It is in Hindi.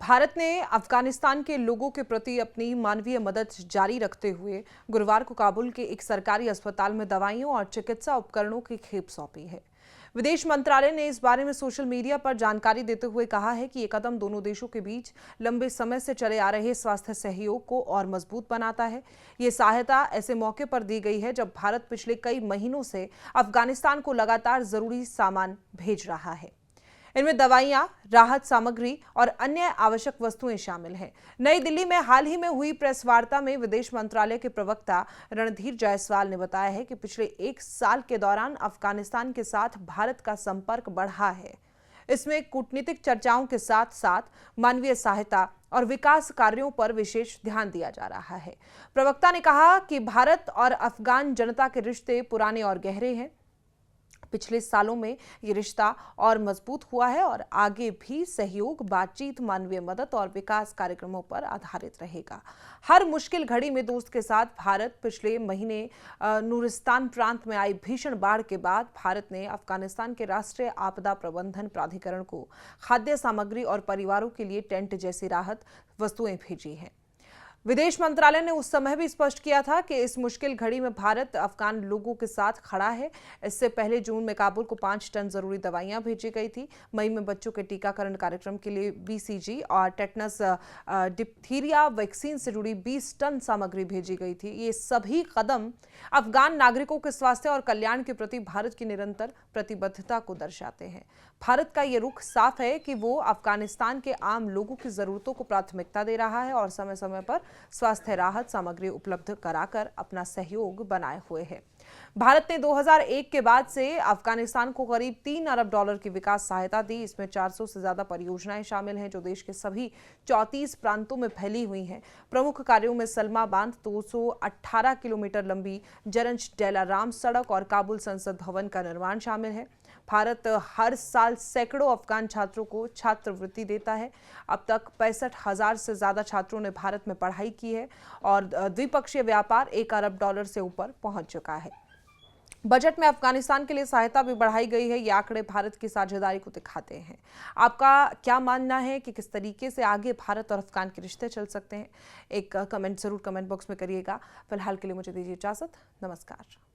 भारत ने अफगानिस्तान के लोगों के प्रति अपनी मानवीय मदद जारी रखते हुए गुरुवार को काबुल के एक सरकारी अस्पताल में दवाइयों और चिकित्सा उपकरणों की खेप सौंपी है। विदेश मंत्रालय ने इस बारे में सोशल मीडिया पर जानकारी देते हुए कहा है कि ये कदम दोनों देशों के बीच लंबे समय से चले आ रहे स्वास्थ्य सहयोग को और मजबूत बनाता है। ये सहायता ऐसे मौके पर दी गई है जब भारत पिछले कई महीनों से अफगानिस्तान को लगातार जरूरी सामान भेज रहा है। इनमें दवाइयां, राहत सामग्री और अन्य आवश्यक वस्तुएं शामिल हैं। नई दिल्ली में हाल ही में हुई प्रेस वार्ता में विदेश मंत्रालय के प्रवक्ता रणधीर जायसवाल ने बताया है कि पिछले एक साल के दौरान अफगानिस्तान के साथ भारत का संपर्क बढ़ा है। इसमें कूटनीतिक चर्चाओं के साथ साथ मानवीय सहायता और विकास कार्यों पर विशेष ध्यान दिया जा रहा है। प्रवक्ता ने कहा कि भारत और अफगान जनता के रिश्ते पुराने और गहरे हैं। पिछले सालों में ये रिश्ता और मजबूत हुआ है और आगे भी सहयोग, बातचीत, मानवीय मदद और विकास कार्यक्रमों पर आधारित रहेगा। हर मुश्किल घड़ी में दोस्त के साथ भारत। पिछले महीने नूरिस्तान प्रांत में आई भीषण बाढ़ के बाद भारत ने अफगानिस्तान के राष्ट्रीय आपदा प्रबंधन प्राधिकरण को खाद्य सामग्री और परिवारों के लिए टेंट जैसी राहत वस्तुएं भेजी हैं। विदेश मंत्रालय ने उस समय भी स्पष्ट किया था कि इस मुश्किल घड़ी में भारत अफगान लोगों के साथ खड़ा है। इससे पहले जून में काबुल को 5 टन जरूरी दवाइयां भेजी गई थी। मई में बच्चों के टीकाकरण कार्यक्रम के लिए BCG और टेटनस डिप्थीरिया वैक्सीन से जुड़ी 20 टन सामग्री भेजी गई थी। ये सभी कदम अफगान नागरिकों के स्वास्थ्य और कल्याण के प्रति भारत की निरंतर प्रतिबद्धता को दर्शाते हैं। भारत का ये रुख साफ है कि वो अफगानिस्तान के आम लोगों की जरूरतों को प्राथमिकता दे रहा है और समय समय पर स्वास्थ्य राहत सामग्री उपलब्ध कराकर अपना सहयोग बनाए हुए है। भारत ने 2001 के बाद से अफगानिस्तान को करीब $3 अरब की विकास सहायता दी। इसमें 400 से ज्यादा परियोजनाएं शामिल हैं जो देश के सभी 34 प्रांतों में फैली हुई हैं। प्रमुख कार्यों में सलमा बांध, 218 किलोमीटर लंबी जरंज डेलाराम सड़क और काबुल संसद भवन का निर्माण शामिल है। भारत हर साल सैकड़ों अफगान छात्रों को छात्रवृत्ति देता है। अब तक 65,000 से ज्यादा छात्रों ने भारत में पढ़ाई की है और द्विपक्षीय व्यापार $1 अरब से ऊपर पहुंच चुका है। बजट में अफगानिस्तान के लिए सहायता भी बढ़ाई गई है। ये आंकड़े भारत की साझेदारी को दिखाते हैं। आपका क्या मानना है कि किस तरीके से आगे भारत और अफगान के रिश्ते चल सकते हैं? एक कमेंट जरूर कमेंट बॉक्स में करिएगा। फिलहाल के लिए मुझे दीजिए इजाजत। नमस्कार।